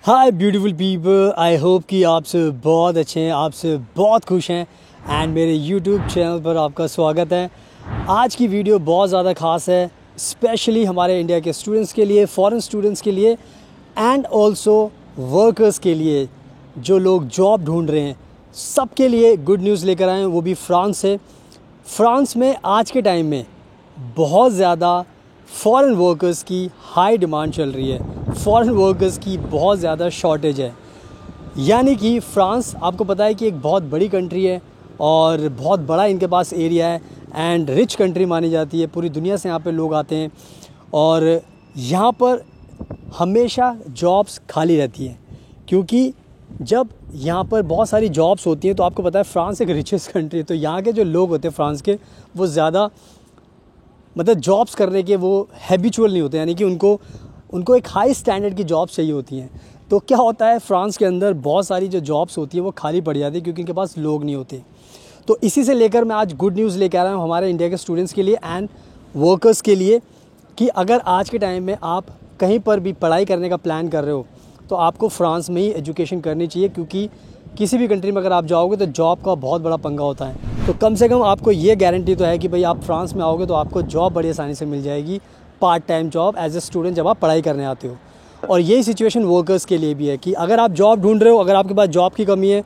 Hi beautiful people, I hope कि आप सब बहुत अच्छे हैं, आप सब बहुत खुश हैं एंड मेरे यूट्यूब चैनल पर आपका स्वागत है। आज की वीडियो बहुत ज़्यादा ख़ास है, स्पेशली हमारे इंडिया के स्टूडेंट्स के लिए, फॉरेन स्टूडेंट्स के लिए एंड ऑल्सो वर्कर्स के लिए, जो लोग जॉब ढूंढ रहे हैं, सबके लिए गुड न्यूज़ लेकर आए हैं, वो भी फ्रांस से। फ्रांस में आज के टाइम में बहुत ज़्यादा फॉरेन वर्कर्स की हाई डिमांड चल रही है, फॉरेन वर्कर्स की बहुत ज़्यादा शॉर्टेज है। यानी कि फ्रांस, आपको पता है कि एक बहुत बड़ी कंट्री है और बहुत बड़ा इनके पास एरिया है एंड रिच कंट्री मानी जाती है। पूरी दुनिया से यहाँ पे लोग आते हैं और यहाँ पर हमेशा जॉब्स खाली रहती हैं, क्योंकि जब यहाँ पर बहुत सारी जॉब्स होती हैं तो आपको पता है फ्रांस एक रिचेस्ट कंट्री है, तो यहाँ के जो लोग होते हैं फ्रांस के, वो ज़्यादा मतलब जॉब्स करने के वो हैबिचुअल नहीं होते, यानी कि उनको एक हाई स्टैंडर्ड की जॉब्स चाहिए होती हैं। तो क्या होता है, फ्रांस के अंदर बहुत सारी जो जॉब्स होती हैं वो खाली पड़ जाती है क्योंकि इनके पास लोग नहीं होते। तो इसी से लेकर मैं आज गुड न्यूज़ लेकर आ रहा हूँ हमारे इंडिया के स्टूडेंट्स के लिए एंड वर्कर्स के लिए, कि अगर आज के टाइम में आप कहीं पर भी पढ़ाई करने का प्लान कर रहे हो तो आपको फ्रांस में ही एजुकेशन करनी चाहिए, क्योंकि किसी भी कंट्री में अगर आप जाओगे तो जॉब का बहुत बड़ा पंगा होता है। तो कम से कम आपको ये गारंटी तो है कि भाई आप फ्रांस में आओगे तो आपको जॉब बड़ी आसानी से मिल जाएगी, part time job as a student, जब आप पढ़ाई करने आते हो। और यही सिचुएशन वर्कर्स के लिए भी है कि अगर आप जॉब ढूंढ रहे हो, अगर आपके पास जॉब की कमी है,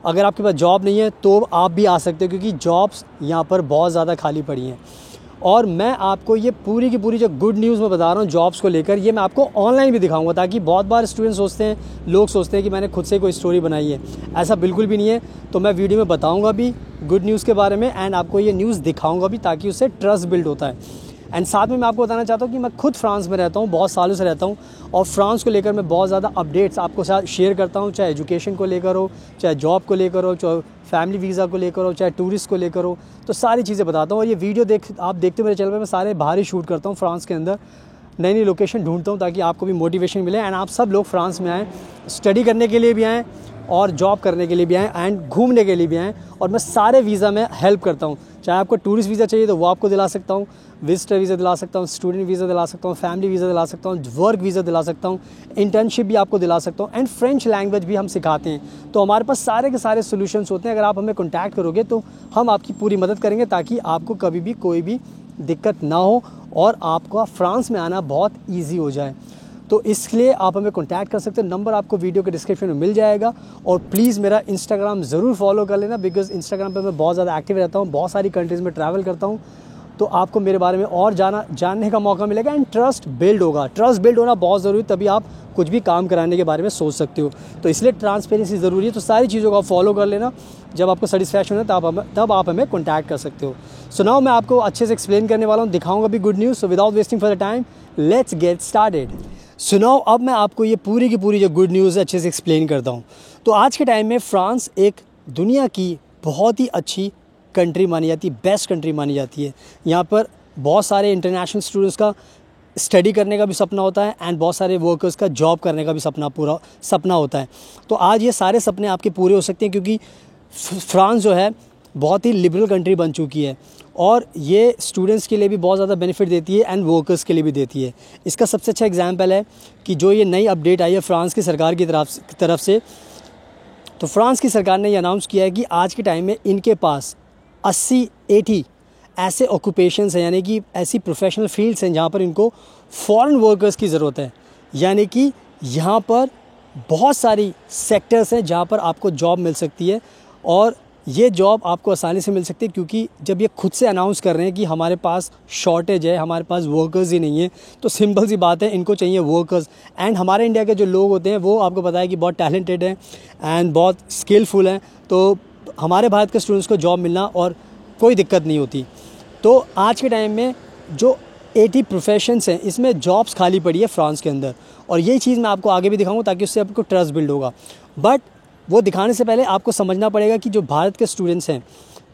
अगर आपके पास जॉब नहीं है तो आप भी आ सकते हो, क्योंकि जॉब्स यहाँ पर बहुत ज़्यादा खाली पड़ी हैं। और मैं आपको ये पूरी की पूरी जो गुड न्यूज़ मैं बता रहा हूँ जॉब्स को लेकर, ये मैं आपको ऑनलाइन भी दिखाऊंगा, ताकि बहुत बार स्टूडेंट सोचते हैं, लोग सोचते हैं कि मैंने खुद से कोई स्टोरी बनाई है। ऐसा बिल्कुल भी नहीं है। तो मैं वीडियो में बताऊंगा भी गुड न्यूज़ के बारे में एंड आपको ये न्यूज़ दिखाऊंगा भी, ताकि उससे ट्रस्ट बिल्ड होता है। एंड साथ में मैं आपको बताना चाहता हूँ कि मैं खुद फ्रांस में रहता हूँ, बहुत सालों से रहता हूँ, और फ्रांस को लेकर मैं बहुत ज़्यादा अपडेट्स आपको साथ शेयर करता हूँ, चाहे एजुकेशन को लेकर हो, चाहे जॉब को लेकर हो, चाहे फैमिली वीज़ा को लेकर हो, चाहे टूरिस्ट को लेकर हो, तो सारी चीज़ें बताता हूँ। और ये वीडियो आप देखते मेरे चैनल पर मैं सारे बाहर ही शूट करता हूँ, फ्रांस के अंदर नई नई लोकेशन ढूंढता हूँ, ताकि आपको भी मोटिवेशन मिले एंड आप सब लोग फ्रांस में आएँ, स्टडी करने के लिए भी आएँ और जॉब करने के लिए भी आएँ एंड घूमने के लिए भी आएँ। और मैं सारे वीज़ा में हेल्प करता हूँ, चाहे आपको टूरिस्ट वीज़ा चाहिए तो वो आपको दिला सकता हूँ, विजिटर वीज़ा दिला सकता हूँ, स्टूडेंट वीज़ा दिला सकता हूँ, फैमिली वीज़ा दिला सकता हूँ, वर्क वीज़ा दिला सकता हूँ, इंटर्नशिप भी आपको दिला सकता हूँ एंड फ्रेंच लैंग्वेज भी हम सिखाते हैं। तो हमारे पास सारे के सारे सोल्यूशंस होते हैं। अगर आप हमें कॉन्टैक्ट करोगे तो हम आपकी पूरी मदद करेंगे, ताकि आपको कभी भी कोई भी दिक्कत ना हो और आपका फ्रांस में आना बहुत ईजी हो जाए। तो इसलिए आप हमें कॉन्टैक्ट कर सकते हैं, नंबर आपको वीडियो के डिस्क्रिप्शन में मिल जाएगा। और प्लीज़ मेरा इंस्टाग्राम ज़रूर फॉलो कर लेना, बिकॉज़ इंस्टाग्राम पे मैं बहुत ज़्यादा एक्टिव रहता हूँ, बहुत सारी कंट्रीज़ में ट्रैवल करता हूँ, तो आपको मेरे बारे में और जानने का मौका मिलेगा एंड ट्रस्ट बिल्ड होगा। ट्रस्ट बिल्ड होना बहुत ज़रूरी, तभी आप कुछ भी काम कराने के बारे में सोच सकते हो। तो इसलिए ट्रांसपेरेंसी ज़रूरी है। तो सारी चीज़ों को आप फॉलो कर लेना, जब आपको सेटिस्फैक्शन हो तब आप हमें कॉन्टैक्ट कर सकते हो। सो नाउ मैं आपको अच्छे से एक्सप्लेन करने वाला हूँ, दिखाऊंगा भी good news. So without wasting for the time, let's get started. सुनाओ, अब मैं आपको ये पूरी की पूरी जो गुड न्यूज़ है अच्छे से एक्सप्लेन करता हूँ। तो आज के टाइम में फ्रांस एक दुनिया की बहुत ही अच्छी कंट्री मानी जाती है, बेस्ट कंट्री मानी जाती है। यहाँ पर बहुत सारे इंटरनेशनल स्टूडेंट्स का स्टडी करने का भी सपना होता है एंड बहुत सारे वर्कर्स का जॉब करने का भी सपना होता है। तो आज ये सारे सपने आपके पूरे हो सकते हैं, क्योंकि फ्रांस जो है बहुत ही लिबरल कंट्री बन चुकी है और ये स्टूडेंट्स के लिए भी बहुत ज़्यादा बेनिफिट देती है एंड वर्कर्स के लिए भी देती है। इसका सबसे अच्छा एग्जांपल है कि जो ये नई अपडेट आई है फ्रांस की सरकार की तरफ से, तो फ्रांस की सरकार ने ये अनाउंस किया है कि आज के टाइम में इनके पास 80 ऐसे ऑक्यूपेशंस हैं, यानी कि ऐसी प्रोफेशनल फील्ड्स हैं जहाँ पर इनको फॉरेन वर्कर्स की ज़रूरत है। यानी कि यहाँ पर बहुत सारी सेक्टर्स हैं जहाँ पर आपको जॉब मिल सकती है, और ये जॉब आपको आसानी से मिल सकती है, क्योंकि जब ये खुद से अनाउंस कर रहे हैं कि हमारे पास शॉर्टेज है, हमारे पास वर्कर्स ही नहीं है, तो सिंपल सी बात है, इनको चाहिए वर्कर्स। एंड हमारे इंडिया के जो लोग होते हैं वो आपको पता है कि बहुत टैलेंटेड हैं एंड बहुत स्किलफुल हैं, तो हमारे भारत के स्टूडेंट्स को जॉब मिलना और कोई दिक्कत नहीं होती। तो आज के टाइम में जो 80 प्रोफेशंस हैं इसमें जॉब्स खाली पड़ी है फ्रांस के अंदर, और यही चीज़ मैं आपको आगे भी दिखाऊंगा ताकि उससे आपको ट्रस्ट बिल्ड होगा। बट वो दिखाने से पहले आपको समझना पड़ेगा कि जो भारत के स्टूडेंट्स हैं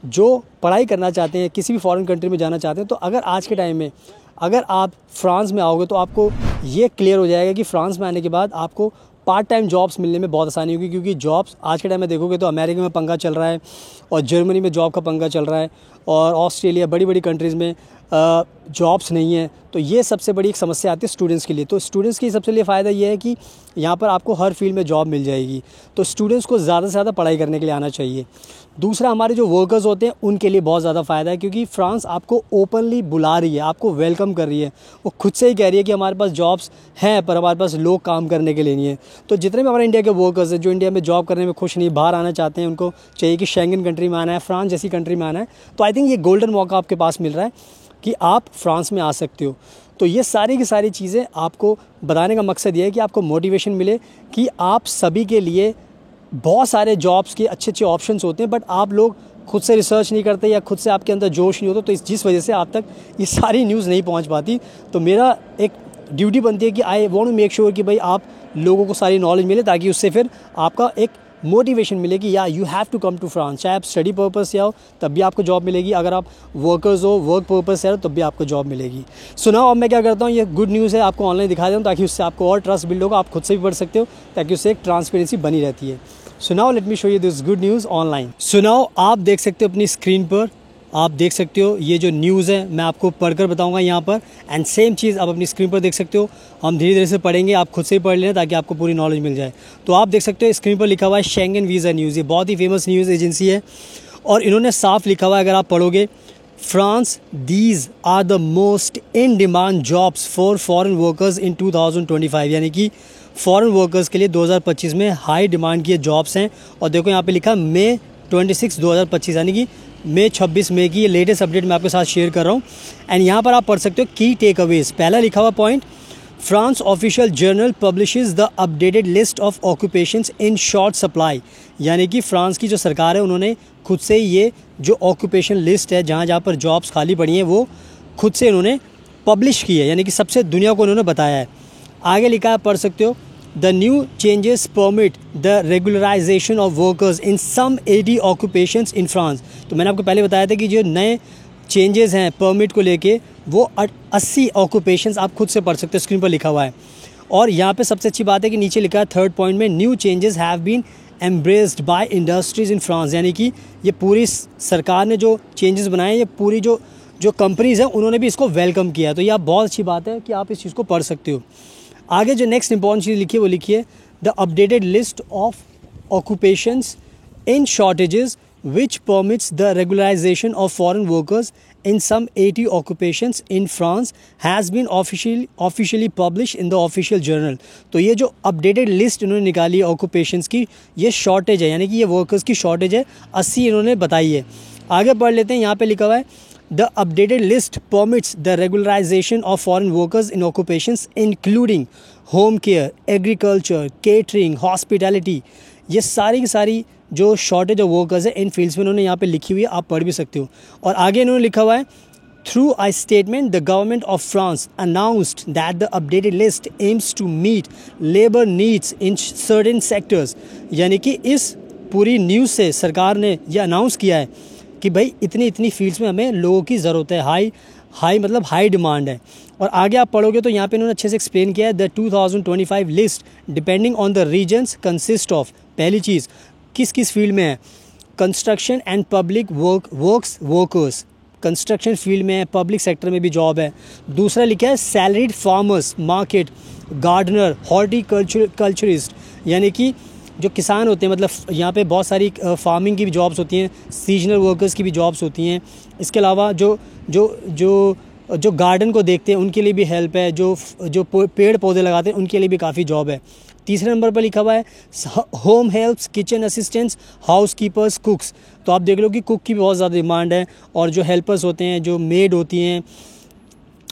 जो पढ़ाई करना चाहते हैं, किसी भी फॉरेन कंट्री में जाना चाहते हैं, तो अगर आज के टाइम में अगर आप फ्रांस में आओगे तो आपको ये क्लियर हो जाएगा कि फ्रांस में आने के बाद आपको पार्ट टाइम जॉब्स मिलने में बहुत आसानी होगी, क्योंकि जॉब्स आज के टाइम में देखोगे तो अमेरिका में पंगा चल रहा है और जर्मनी में जॉब का पंगा चल रहा है और ऑस्ट्रेलिया, बड़ी बड़ी कंट्रीज़ में जॉब्स नहीं है। तो ये सबसे बड़ी एक समस्या आती है स्टूडेंट्स के लिए। तो स्टूडेंट्स की सबसे लिए फ़ायदा ये है कि यहाँ पर आपको हर फील्ड में जॉब मिल जाएगी। तो स्टूडेंट्स को ज़्यादा से ज़्यादा पढ़ाई करने के लिए आना चाहिए। दूसरा, हमारे जो वर्कर्स होते हैं उनके लिए बहुत ज़्यादा फ़ायदा है, क्योंकि फ्रांस आपको ओपनली बुला रही है, आपको वेलकम कर रही है। वो खुद से ही कह रही है कि हमारे पास जॉब्स हैं पर हमारे पास लोग काम करने के लिए नहीं है। तो जितने भी हमारे इंडिया के वर्कर्स हैं जो इंडिया में जॉब करने में खुश नहीं, बाहर आना चाहते हैं, उनको चाहिए कि शेंगन कंट्री में आना है, फ्रांस जैसी कंट्री में आना है, तो आई थिंक ये गोल्डन मौका आपके पास मिल रहा है कि आप फ्रांस में आ सकते हो। तो ये सारी की सारी चीज़ें आपको बताने का मकसद ये है कि आपको मोटिवेशन मिले कि आप सभी के लिए बहुत सारे जॉब्स के अच्छे अच्छे ऑप्शंस होते हैं, बट आप लोग खुद से रिसर्च नहीं करते या खुद से आपके अंदर जोश नहीं होता, तो जिस वजह से आप तक ये सारी न्यूज़ नहीं पहुंच पाती। तो मेरा एक ड्यूटी बनती है कि I want to make sure कि भाई आप लोगों को सारी नॉलेज मिले, ताकि उससे फिर आपका एक मोटिवेशन मिले कि या you have to come to France. चाहे आप स्टडी पर्पस से आओ तब भी आपको जॉब मिलेगी, अगर आप वर्कर्स हो, वर्क पर्पस से आओ तब भी आपको जॉब मिलेगी। सुनाओ, अब मैं क्या करता हूँ, ये गुड न्यूज़ है, आपको ऑनलाइन दिखा देता हूँ ताकि उससे आपको और ट्रस्ट बिल्ड होगा, आप खुद से भी पढ़ सकते हो, ताकि उससे एक ट्रांसपेरेंसी बनी रहती है। सुनाओ, let me show you this good news online. सुनाओ, आप देख सकते हो अपनी स्क्रीन पर, आप देख सकते हो ये जो न्यूज़ है मैं आपको पढ़कर बताऊंगा यहाँ पर, एंड सेम चीज़ आप अपनी स्क्रीन पर देख सकते हो। हम धीरे धीरे से पढ़ेंगे, आप खुद से ही पढ़ लेना ताकि आपको पूरी नॉलेज मिल जाए। तो आप देख सकते हो स्क्रीन पर लिखा हुआ है शेंगन वीज़ा न्यूज़। ये बहुत ही फेमस न्यूज़ एजेंसी है और इन्होंने साफ लिखा हुआ है, अगर आप पढ़ोगे, France, these are the most in demand jobs for foreign workers in 2025, यानी कि फॉरेन वर्कर्स के लिए 2025 में हाई डिमांड की जॉब्स हैं। और देखो यहाँ पे लिखा मई 26, 2025, यानी कि मई 26 मई की ये लेटेस्ट अपडेट मैं आपके साथ शेयर कर रहा हूँ। एंड यहाँ पर आप पढ़ सकते हो की टेक अवेज। पहला लिखा हुआ point, France official journal publishes the updated list of occupations in short supply, यानी कि फ्रांस की जो सरकार है उन्होंने खुद से ये जो ऑक्यूपेशन लिस्ट है जहाँ जहाँ पर जॉब्स खाली पड़ी हैं वो खुद से इन्होंने पब्लिश की है, यानी कि सबसे दुनिया को उन्होंने बताया है। आगे लिखा है, पढ़ सकते हो, The new changes permit the regularization of workers in some 80 occupations in France। तो मैंने आपको पहले बताया था कि जो नए चेंजेस हैं परमिट को लेके वो 80 ऑक्यूपेशंस आप खुद से पढ़ सकते हो, स्क्रीन पर लिखा हुआ है। और यहाँ पे सबसे अच्छी बात है कि नीचे लिखा है थर्ड पॉइंट में, new changes have been embraced by industries in France, यानी कि ये पूरी सरकार ने जो चेंजेस बनाए हैं, ये पूरी जो कंपनीज़ हैं उन्होंने भी इसको वेलकम किया है। तो यह बहुत अच्छी बात है कि आप इस चीज़ को पढ़ सकते हो। आगे जो नेक्स्ट इंपॉर्टेंट चीज़ लिखी है वो लिखिए, the updated list of occupations in shortages which permits the regularisation of foreign workers in some 80 occupations in France has been officially publish in the official journal. तो ये जो अपडेटेड लिस्ट इन्होंने निकाली है ऑक्यूपेशंस की, ये शॉर्टेज है, यानी कि ये वर्कर्स की शॉर्टेज है, 80 इन्होंने बताई है। आगे पढ़ लेते हैं, यहाँ पे लिखा हुआ है, The updated list permits the regularization of foreign workers in occupations including home care, agriculture, catering, hospitality। ये सारी की सारी जो शॉर्टेज ऑफ वर्कर्स है इन फील्ड्स में इन्होंने यहाँ पे लिखी हुई है, आप पढ़ भी सकते हो। और आगे इन्होंने लिखा हुआ है, Through a statement, the government of France announced that the updated list aims to meet labor needs in certain sectors। यानी कि इस पूरी न्यूज़ से सरकार ने यह अनाउंस किया है कि भाई इतनी फील्ड्स में हमें लोगों की ज़रूरत है, हाई मतलब हाई डिमांड है। और आगे आप पढ़ोगे तो यहाँ पे इन्होंने अच्छे से एक्सप्लेन किया है, the 2025 list depending on the regions consist of, पहली चीज़ किस किस फील्ड में है, construction and public workers, construction field में है, पब्लिक सेक्टर में भी जॉब है। दूसरा लिखा है salaried farmers, market gardener, horticulturist, यानी कि जो किसान होते हैं, मतलब यहाँ पे बहुत सारी फार्मिंग की भी जॉब्स होती हैं, सीजनल वर्कर्स की भी जॉब्स होती हैं। इसके अलावा जो गार्डन को देखते हैं उनके लिए भी हेल्प है, जो पेड़ पौधे लगाते हैं उनके लिए भी काफ़ी जॉब है। तीसरे नंबर पर लिखा हुआ है home helps, kitchen assistants, house keepers, कुक्स। तो आप देख लो कि कुक की भी बहुत ज़्यादा डिमांड है, और जो हेल्पर्स होते हैं, जो मेड होती हैं,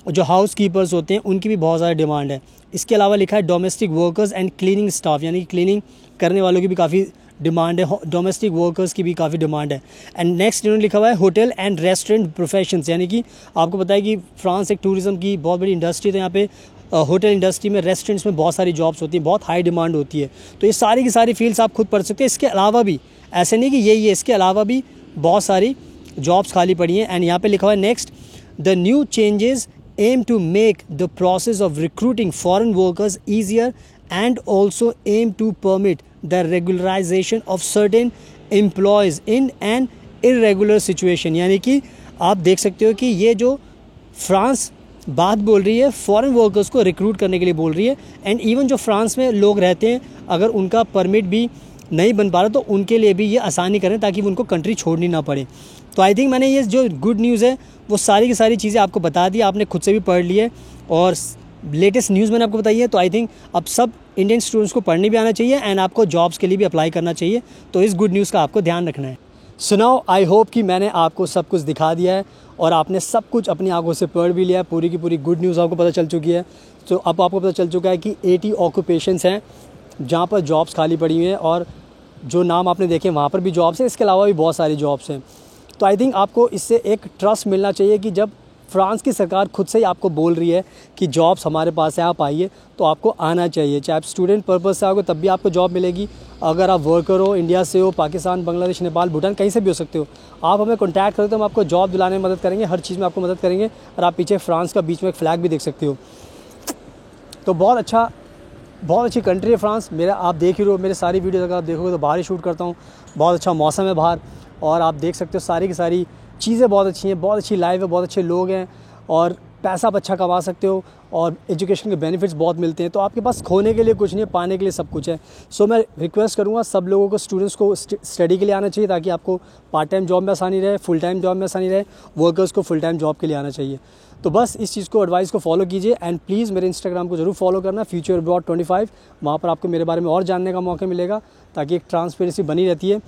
जो हाउस कीपर्स होते हैं, उनकी भी बहुत ज़्यादा डिमांड है। इसके अलावा लिखा है domestic workers and cleaning staff, यानी कि क्लीनिंग करने वालों की भी काफ़ी डिमांड है, डोमेस्टिक वर्कर्स की भी काफ़ी डिमांड है। एंड नेक्स्ट इन्होंने लिखा हुआ है होटल एंड रेस्टोरेंट प्रोफेशंस, यानी कि आपको पता है कि फ्रांस एक टूरिज़्म की बहुत बड़ी इंडस्ट्री है। तो यहाँ पे होटल इंडस्ट्री में, रेस्टोरेंट्स में बहुत सारी जॉब्स होती हैं, बहुत हाई डिमांड होती है। तो ये सारी की सारी फील्ड्स आप खुद पढ़ सकते हैं। इसके अलावा भी ऐसे नहीं कि यही है, इसके अलावा भी बहुत सारी जॉब्स खाली पड़ी हैं। एंड यहाँ पे लिखा हुआ है next, the new changes aim to make the process of recruiting foreign workers easier and also aim to permit the regularisation of certain employees in an irregular situation. यानी कि आप देख सकते हो कि ये जो फ्रांस बात बोल रही है फॉरेन वर्कर्स को रिक्रूट करने के लिए बोल रही है। एंड इवन जो फ्रांस में लोग रहते हैं, अगर उनका परमिट भी नहीं बन पा रहा तो उनके लिए भी ये आसानी करें ताकि उनको कंट्री छोड़नी ना पड़े। तो आई थिंक मैंने ये जो गुड न्यूज़ है वो सारी की सारी चीज़ें आपको बता दी, आपने खुद से भी पढ़ ली है और लेटेस्ट न्यूज़ मैंने आपको बताई है। तो आई थिंक अब सब इंडियन स्टूडेंट्स को पढ़ने भी आना चाहिए एंड आपको जॉब्स के लिए भी अप्लाई करना चाहिए। तो इस गुड न्यूज़ का आपको ध्यान रखना है। सो नाउ आई होप कि मैंने आपको सब कुछ दिखा दिया है और आपने सब कुछ अपनी आंखों से पढ़ भी लिया है। पूरी की पूरी गुड न्यूज़ आपको पता चल चुकी है। तो अब आपको पता चल चुका है कि 80 ऑक्यूपेशंस हैं जहाँ पर जॉब्स खाली पड़ी हुई हैं और जो नाम आपने देखे वहाँ पर भी जॉब्स हैं, इसके अलावा भी बहुत सारी जॉब्स हैं। तो आई थिंक आपको इससे एक ट्रस्ट मिलना चाहिए कि जब फ्रांस की सरकार खुद से ही आपको बोल रही है कि जॉब्स हमारे पास है, आप आइए, तो आपको आना चाहिए। चाहे आप स्टूडेंट पर्पज़ से आओगे तब भी आपको जॉब मिलेगी। अगर आप वर्कर हो, इंडिया से हो, पाकिस्तान, बांग्लादेश, नेपाल, भूटान, कहीं से भी हो सकते हो, आप हमें कॉन्टैक्ट करें तो हम आपको जॉब दिलाने में मदद करेंगे, हर चीज़ में आपको मदद करेंगे। और आप पीछे फ्रांस का बीच में एक फ्लैग भी देख सकते हो। तो बहुत अच्छी कंट्री है फ्रांस। मेरा आप देख ही रहे हो, मेरे सारी वीडियोज़ अगर आप देखोगे तो बाहर ही शूट करता हूँ। बहुत अच्छा मौसम है बाहर और आप देख सकते हो सारी की सारी चीज़ें बहुत अच्छी हैं, बहुत अच्छी लाइफ है, बहुत अच्छे लोग हैं और पैसा आप अच्छा कमा सकते हो और एजुकेशन के बेनिफिट्स बहुत मिलते हैं। तो आपके पास खोने के लिए कुछ नहीं है, पाने के लिए सब कुछ है। सो मैं रिक्वेस्ट करूँगा सब लोगों को, स्टूडेंट्स को स्टडी के लिए आना चाहिए ताकि आपको पार्ट टाइम जॉब में आसानी रहे, फुल टाइम जॉब में आसानी रहे, वर्कर्स को फुल टाइम जॉब के लिए आना चाहिए। तो बस इस चीज़ को, एडवाइस को फॉलो कीजिए एंड प्लीज़ मेरे इंस्टाग्राम को जरूर फॉलो करना, फ्यूचर अब्रॉड 25। वहाँ पर आपको मेरे बारे में और जानने का मौका मिलेगा ताकि एक ट्रांसपेरेंसी बनी रहती है।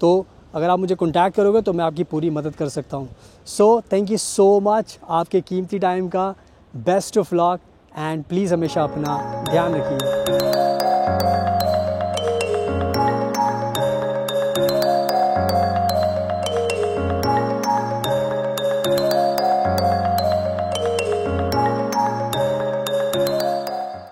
तो अगर आप मुझे कॉन्टैक्ट करोगे तो मैं आपकी पूरी मदद कर सकता हूँ। So thank you so much आपके कीमती टाइम का। Best of luck and please हमेशा अपना ध्यान रखिए।